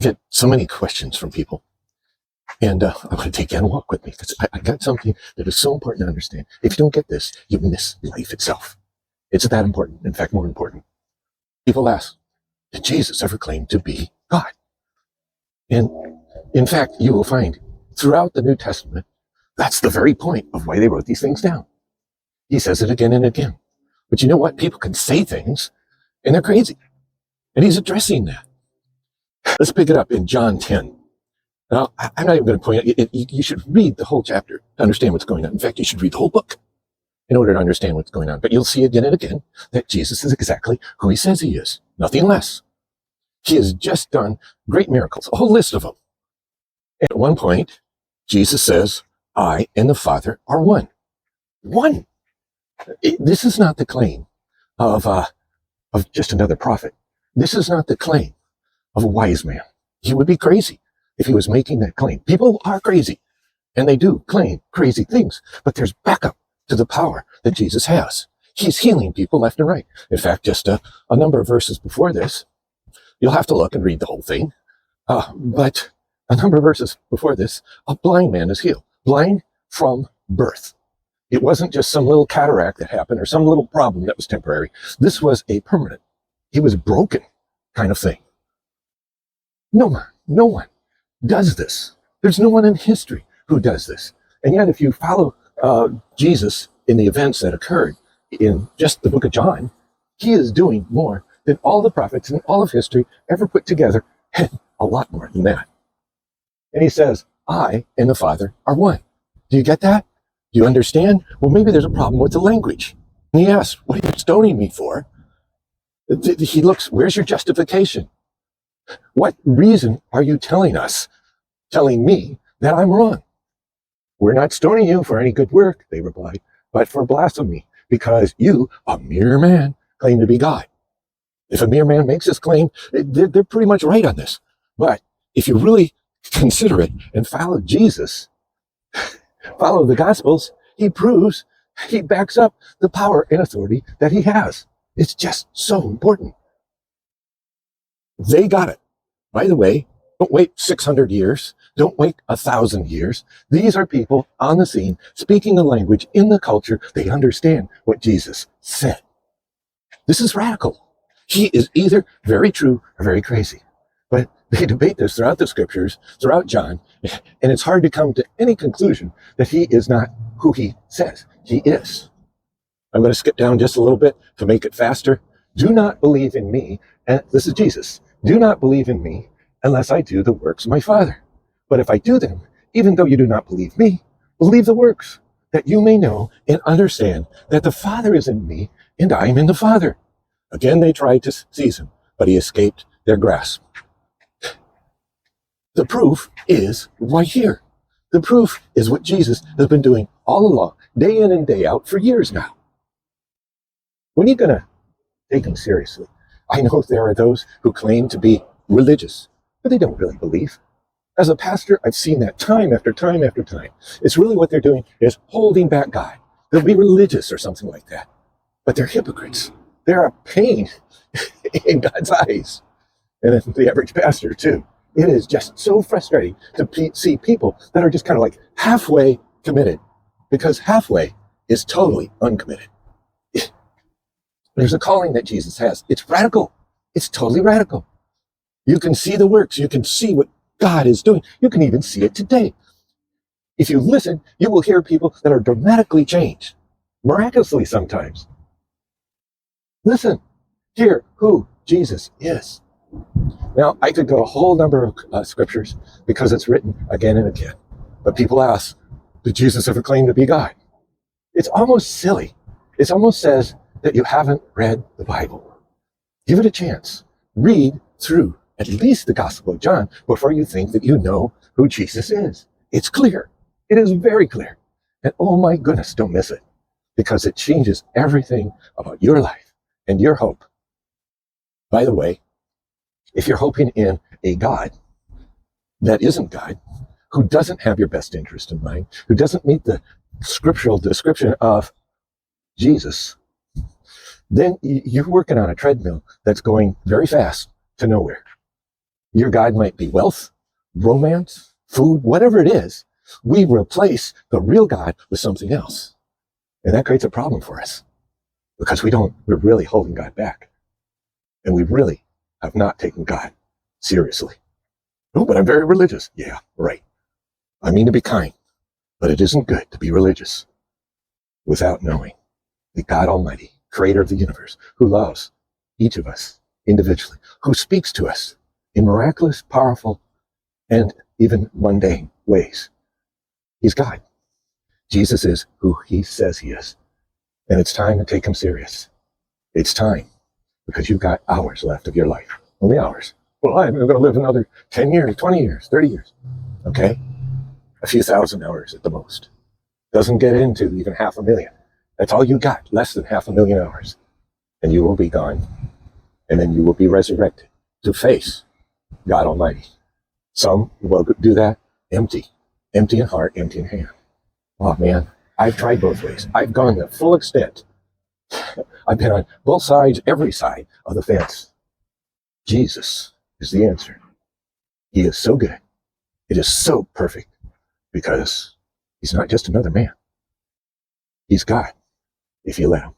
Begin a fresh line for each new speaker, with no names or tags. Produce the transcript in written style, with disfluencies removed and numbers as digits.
I get so many questions from people, and I want to take you on a walk with me because I got something that is so important to understand. If you don't get this, you miss life itself. It's that important. In fact, more important. People ask, did Jesus ever claim to be God? And in fact, you will find throughout the New Testament, that's the very point of why they wrote these things down. He says it again and again. But you know what? People can say things and they're crazy. And he's addressing that. Let's pick it up in John 10. Now, I'm not even going to point out, you should read the whole chapter to understand what's going on. In fact, you should read the whole book in order to understand what's going on. But you'll see again and again that Jesus is exactly who he says he is, nothing less. He has just done great miracles, a whole list of them. At one point, Jesus says, I and the Father are one. One. This is not the claim of just another prophet. This is not the claim of a wise man. He would be crazy if he was making that claim. People are crazy, and they do claim crazy things, but there's backup to the power that Jesus has. He's healing people left and right. In fact, just a number of verses before this, you'll have to look and read the whole thing, but a number of verses before this, a blind man is healed. Blind from birth. It wasn't just some little cataract that happened or some little problem that was temporary. This was a permanent, he was broken kind of thing. No one does this. There's no one in history who does this. And yet if you follow Jesus in the events that occurred in just the book of John, he is doing more than all the prophets in all of history ever put together, and a lot more than that. And he says, I and the Father are one. Do you get that? Do you understand? Well, maybe there's a problem with the language. And he asks, what are you stoning me for? He looks, where's your justification? What reason are you telling me that I'm wrong? We're not stoning you for any good work, they replied, but for blasphemy, because you, a mere man, claim to be God. If a mere man makes this claim, they're pretty much right on this. But if you really consider it and follow Jesus, follow the Gospels, he backs up the power and authority that he has. It's just so important. They got it. By the way, don't wait 600 years. Don't wait 1,000 years. These are people on the scene, speaking the language in the culture. They understand what Jesus said. This is radical. He is either very true or very crazy. But they debate this throughout the scriptures, throughout John, and it's hard to come to any conclusion that he is not who he says he is. I'm going to skip down just a little bit to make it faster. Do not believe in me, and this is Jesus. Do not believe in me unless I do the works of my Father. But if I do them, even though you do not believe me, believe the works, that you may know and understand that the Father is in me and I am in the Father. Again, they tried to seize him, but he escaped their grasp. The proof is right here. The proof is what Jesus has been doing all along, day in and day out for years now. When are you going to take him seriously? I know there are those who claim to be religious, but they don't really believe. As a pastor, I've seen that time after time after time. It's really what they're doing is holding back God. They'll be religious or something like that, but they're hypocrites. They're a pain in God's eyes, and the average pastor too. It is just so frustrating to see people that are just kind of like halfway committed, because halfway is totally uncommitted. There's a calling that Jesus has. It's radical. It's totally radical. You can see the works. You can see what God is doing. You can even see it today. If you listen, you will hear people that are dramatically changed, miraculously sometimes. Listen, hear who Jesus is. Now, I could go a whole number of scriptures because it's written again and again. But people ask, did Jesus ever claim to be God? It's almost silly. It almost says that you haven't read the Bible. Give it a chance. Read through at least the Gospel of John before you think that you know who Jesus is. It's clear. It is very clear. And oh my goodness, don't miss it, because it changes everything about your life and your hope. By the way, if you're hoping in a God that isn't God, who doesn't have your best interest in mind, who doesn't meet the scriptural description of Jesus, then you're working on a treadmill that's going very fast to nowhere. Your God might be wealth, romance, food, whatever it is. We replace the real God with something else. And that creates a problem for us because we're really holding God back. And we really have not taken God seriously. Oh, but I'm very religious. Yeah, right. I mean to be kind, but it isn't good to be religious without knowing the God Almighty, creator of the universe, who loves each of us individually, who speaks to us in miraculous, powerful, and even mundane ways. He's God. Jesus is who he says he is. And it's time to take him serious. It's time, because you've got hours left of your life. Only hours. Well, I'm going to live another 10 years, 20 years, 30 years. Okay? A few thousand hours at the most. Doesn't get into even 500,000. That's all you got, less than 500,000 hours. And you will be gone. And then you will be resurrected to face God Almighty. Some will do that empty in heart, empty in hand. Oh man, I've tried both ways. I've gone the full extent. I've been on both sides, every side of the fence. Jesus is the answer. He is so good. It is so perfect because he's not just another man. He's God, if you let him.